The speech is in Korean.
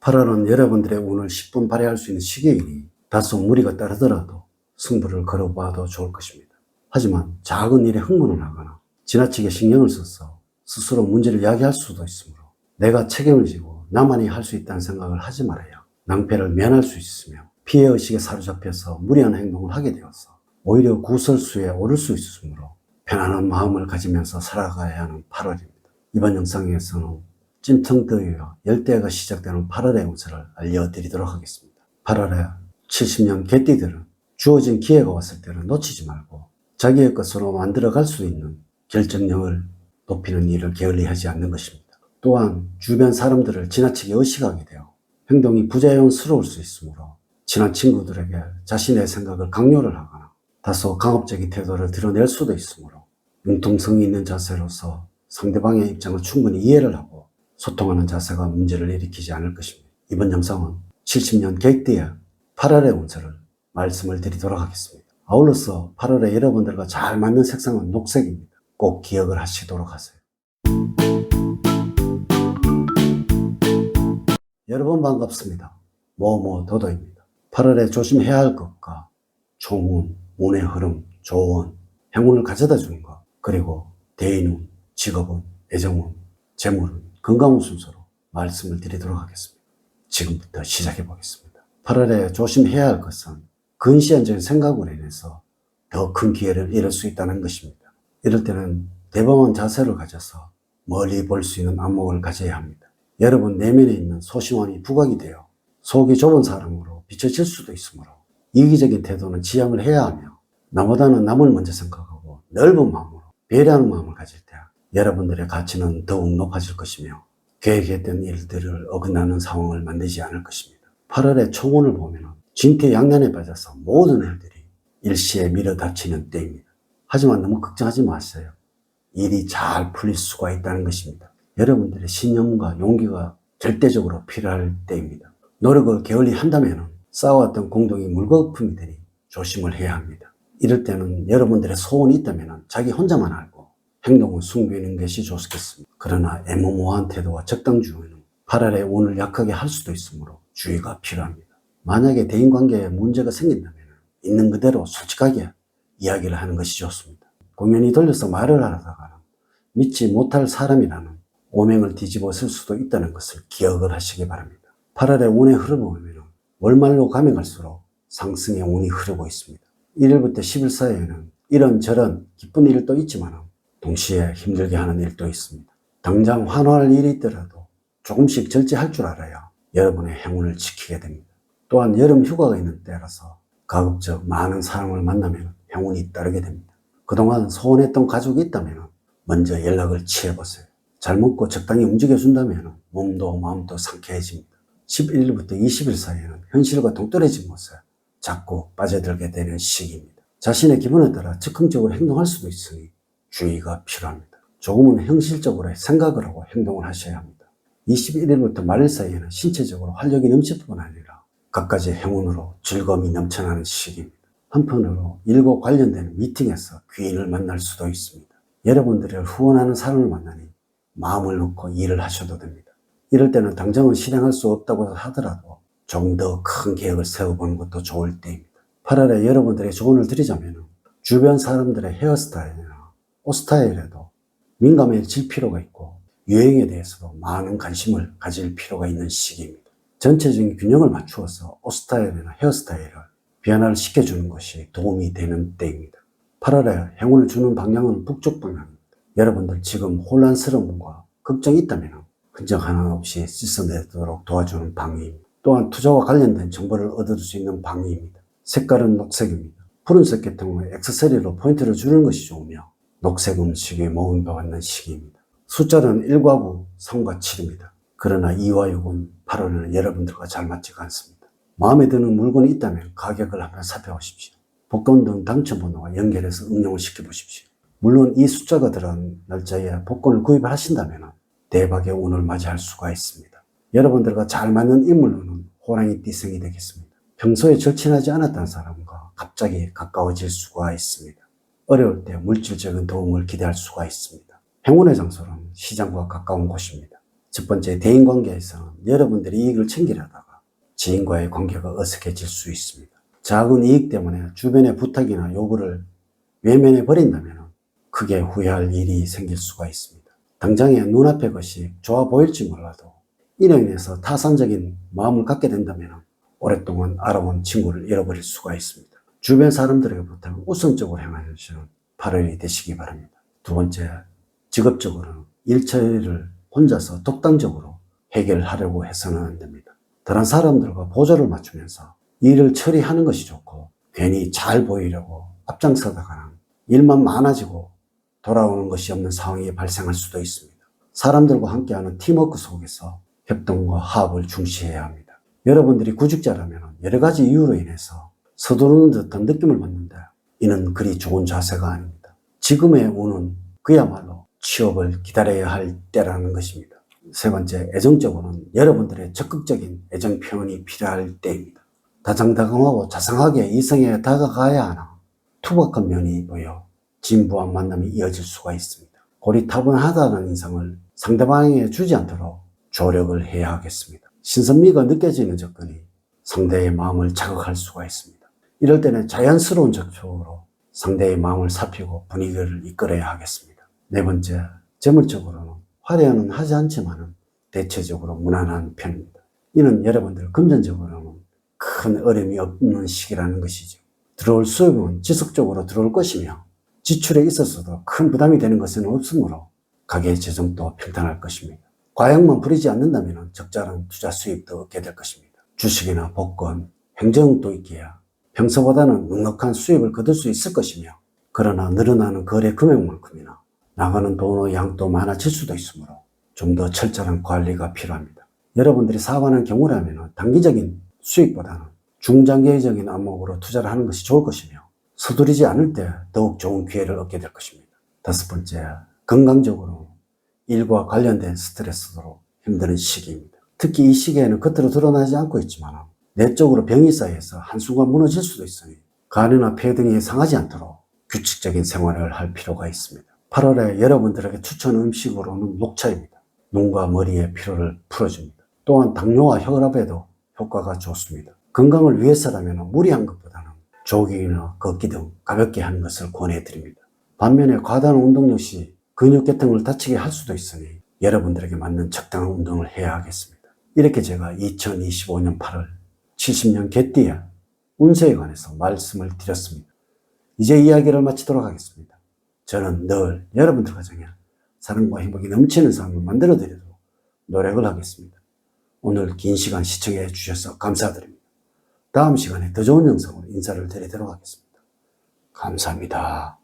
8월은 여러분들의 운을 10분 발휘할 수 있는 시기이니 다소 무리가 따르더라도 승부를 걸어봐도 좋을 것입니다. 하지만 작은 일에 흥분을 하거나 지나치게 신경을 써서 스스로 문제를 야기할 수도 있으므로 내가 책임을 지고 나만이 할 수 있다는 생각을 하지 말아야 낭패를 면할 수 있으며 피해의식에 사로잡혀서 무리한 행동을 하게 되어서 오히려 구설수에 오를 수 있으므로 편안한 마음을 가지면서 살아가야 하는 8월입니다. 이번 영상에서는 찜통더위와 열대야가 시작되는 8월의 운세를 알려드리도록 하겠습니다. 8월에 70년 개띠들은 주어진 기회가 왔을 때는 놓치지 말고 자기의 것으로 만들어갈 수 있는 결정력을 높이는 일을 게을리하지 않는 것입니다. 또한 주변 사람들을 지나치게 의식하게 되어 행동이 부자연스러울 수 있으므로 친한 친구들에게 자신의 생각을 강요를 하거나 다소 강압적인 태도를 드러낼 수도 있으므로 융통성이 있는 자세로서 상대방의 입장을 충분히 이해를 하고 소통하는 자세가 문제를 일으키지 않을 것입니다. 이번 영상은 70년 개띠의 8월의 운세를 말씀을 드리도록 하겠습니다. 아울러서 8월에 여러분들과 잘 맞는 색상은 녹색입니다. 꼭 기억을 하시도록 하세요. 여러분 반갑습니다. 도도입니다. 8월에 조심해야 할 것과 총운, 운의 흐름, 조언, 행운을 가져다 주는 것, 그리고 대인운, 직업운, 애정운, 재물운, 건강운 순서로 말씀을 드리도록 하겠습니다. 지금부터 시작해 보겠습니다. 8월에 조심해야 할 것은 근시안적인 생각으로 인해서 더 큰 기회를 잃을 수 있다는 것입니다. 이럴 때는 대범한 자세를 가져서 멀리 볼 수 있는 안목을 가져야 합니다. 여러분 내면에 있는 소심함이 부각이 되어 속이 좁은 사람으로 비춰질 수도 있으므로 이기적인 태도는 지양을 해야 하며 나보다는 남을 먼저 생각하고 넓은 마음으로 배려하는 마음을 가질 때 여러분들의 가치는 더욱 높아질 것이며 계획했던 일들을 어긋나는 상황을 만들지 않을 것입니다. 8월의 총운을 보면 진퇴양난에 빠져서 모든 일들이 일시에 밀어닥치는 때입니다. 하지만 너무 걱정하지 마세요. 일이 잘 풀릴 수가 있다는 것입니다. 여러분들의 신념과 용기가 절대적으로 필요할 때입니다. 노력을 게을리 한다면 쌓아왔던 공동이 물거품이 되니 조심을 해야 합니다. 이럴 때는 여러분들의 소원이 있다면 자기 혼자만 알고 행동을 숨기는 것이 좋겠습니다. 그러나 애매모호한 태도와 적당주의는 8월에 운을 약하게 할 수도 있으므로 주의가 필요합니다. 만약에 대인관계에 문제가 생긴다면 있는 그대로 솔직하게 이야기를 하는 것이 좋습니다. 공연히 돌려서 말을 하다가는 믿지 못할 사람이라는 오명을 뒤집어 쓸 수도 있다는 것을 기억을 하시기 바랍니다. 8월의 운의 흐름을 보면 월말로 가면 갈수록 상승의 운이 흐르고 있습니다. 1일부터 10일 사이에는 이런저런 기쁜 일도 있지만 동시에 힘들게 하는 일도 있습니다. 당장 환호할 일이 있더라도 조금씩 절제할 줄 알아야 여러분의 행운을 지키게 됩니다. 또한 여름 휴가가 있는 때라서 가급적 많은 사람을 만나면 행운이 따르게 됩니다. 그동안 소원했던 가족이 있다면 먼저 연락을 취해보세요. 잘 먹고 적당히 움직여준다면 몸도 마음도 상쾌해집니다. 11일부터 20일 사이에는 현실과 동떨어진 곳에 자꾸 빠져들게 되는 시기입니다. 자신의 기분에 따라 즉흥적으로 행동할 수도 있으니 주의가 필요합니다. 조금은 현실적으로 생각을 하고 행동을 하셔야 합니다. 21일부터 말일 사이에는 신체적으로 활력이 넘칠 뿐 아니라 갖가지 행운으로 즐거움이 넘쳐나는 시기입니다. 한편으로 일과 관련된 미팅에서 귀인을 만날 수도 있습니다. 여러분들을 후원하는 사람을 만나니 마음을 놓고 일을 하셔도 됩니다. 이럴 때는 당장은 실행할 수 없다고 하더라도 좀 더 큰 계획을 세워보는 것도 좋을 때입니다. 8월에 여러분들에게 조언을 드리자면 주변 사람들의 헤어스타일이나 옷 스타일에도 민감해질 필요가 있고 유행에 대해서도 많은 관심을 가질 필요가 있는 시기입니다. 전체적인 균형을 맞추어서 옷 스타일이나 헤어스타일을 변화를 시켜주는 것이 도움이 되는 때입니다. 8월에 행운을 주는 방향은 북쪽 방향입니다. 여러분들 지금 혼란스러움과 걱정이 있다면 흔적 하나 없이 씻어내도록 도와주는 방위입니다. 또한 투자와 관련된 정보를 얻을 수 있는 방위입니다. 색깔은 녹색입니다. 푸른색 계통의 액세서리로 포인트를 주는 것이 좋으며 녹색 음식에 모험을 받는 시기입니다. 숫자는 1과 9, 3과 7입니다. 그러나 2와 6은 8월에는 여러분들과 잘 맞지가 않습니다. 마음에 드는 물건이 있다면 가격을 한번 살펴보십시오. 복권 등 당첨번호와 연결해서 응용을 시켜보십시오. 물론 이 숫자가 들어간 날짜에 복권을 구입을 하신다면 대박의 운을 맞이할 수가 있습니다. 여러분들과 잘 맞는 인물로는 호랑이 띠생이 되겠습니다. 평소에 절친하지 않았던 사람과 갑자기 가까워질 수가 있습니다. 어려울 때 물질적인 도움을 기대할 수가 있습니다. 행운의 장소는 시장과 가까운 곳입니다. 첫 번째, 대인관계에서는 여러분들이 이익을 챙기려다가 지인과의 관계가 어색해질 수 있습니다. 작은 이익 때문에 주변의 부탁이나 요구를 외면해 버린다면 크게 후회할 일이 생길 수가 있습니다. 당장의 눈앞의 것이 좋아 보일지 몰라도 이로 인해서 타산적인 마음을 갖게 된다면 오랫동안 알아온 친구를 잃어버릴 수가 있습니다. 주변 사람들에게 부탁은 우선적으로 행하시는 8월이 되시기 바랍니다. 두 번째, 직업적으로는 일 처리를 혼자서 독단적으로 해결하려고 해서는 안 됩니다. 다른 사람들과 보조를 맞추면서 일을 처리하는 것이 좋고, 괜히 잘 보이려고 앞장서다가는 일만 많아지고 돌아오는 것이 없는 상황이 발생할 수도 있습니다. 사람들과 함께하는 팀워크 속에서 협동과 화합을 중시해야 합니다. 여러분들이 구직자라면 여러 가지 이유로 인해서 서두르는 듯한 느낌을 받는데 이는 그리 좋은 자세가 아닙니다. 지금의 운은 그야말로 취업을 기다려야 할 때라는 것입니다. 세 번째, 애정적으로는 여러분들의 적극적인 애정 표현이 필요할 때입니다. 다정다감하고 자상하게 이성에 다가가야 하나 투박한 면이 보여 진부한 만남이 이어질 수가 있습니다. 고리타분하다는 인상을 상대방에게 주지 않도록 조력을 해야 하겠습니다. 신선미가 느껴지는 접근이 상대의 마음을 자극할 수가 있습니다. 이럴 때는 자연스러운 접촉으로 상대의 마음을 살피고 분위기를 이끌어야 하겠습니다. 네 번째, 재물적으로는 화려는 하지 않지만 대체적으로 무난한 편입니다. 이는 여러분들 금전적으로는 큰 어려움이 없는 시기라는 것이죠. 들어올 수입은 지속적으로 들어올 것이며 지출에 있어서도 큰 부담이 되는 것은 없으므로 가계 재정도 평탄할 것입니다. 과욕만 부리지 않는다면 적절한 투자 수입도 얻게 될 것입니다. 주식이나 복권, 행정도 있기야 평소보다는 넉넉한 수입을 거둘 수 있을 것이며, 그러나 늘어나는 거래 금액만큼이나 나가는 돈의 양도 많아질 수도 있으므로 좀 더 철저한 관리가 필요합니다. 여러분들이 사업하는 경우라면 단기적인 수익보다는 중장기적인 안목으로 투자를 하는 것이 좋을 것이며, 서두르지 않을 때 더욱 좋은 기회를 얻게 될 것입니다. 다섯 번째, 건강적으로 일과 관련된 스트레스로 힘드는 시기입니다. 특히 이 시기에는 겉으로 드러나지 않고 있지만 내적으로 병이 쌓여서 한순간 무너질 수도 있으니 간이나 폐 등이 상하지 않도록 규칙적인 생활을 할 필요가 있습니다. 8월에 여러분들에게 추천 음식으로는 녹차입니다. 눈과 머리의 피로를 풀어줍니다. 또한 당뇨와 혈압에도 효과가 좋습니다. 건강을 위해서라면 무리한 것보다는 조깅이나 걷기 등 가볍게 하는 것을 권해드립니다. 반면에 과다한 운동 역시 근육계통을 다치게 할 수도 있으니 여러분들에게 맞는 적당한 운동을 해야 하겠습니다. 이렇게 제가 2025년 8월 70년 개띠의 운세에 관해서 말씀을 드렸습니다. 이제 이야기를 마치도록 하겠습니다. 저는 늘 여러분들 가정에 사랑과 행복이 넘치는 삶을 만들어 드리도록 노력을 하겠습니다. 오늘 긴 시간 시청해 주셔서 감사드립니다. 다음 시간에 더 좋은 영상으로 인사를 드리도록 하겠습니다. 감사합니다.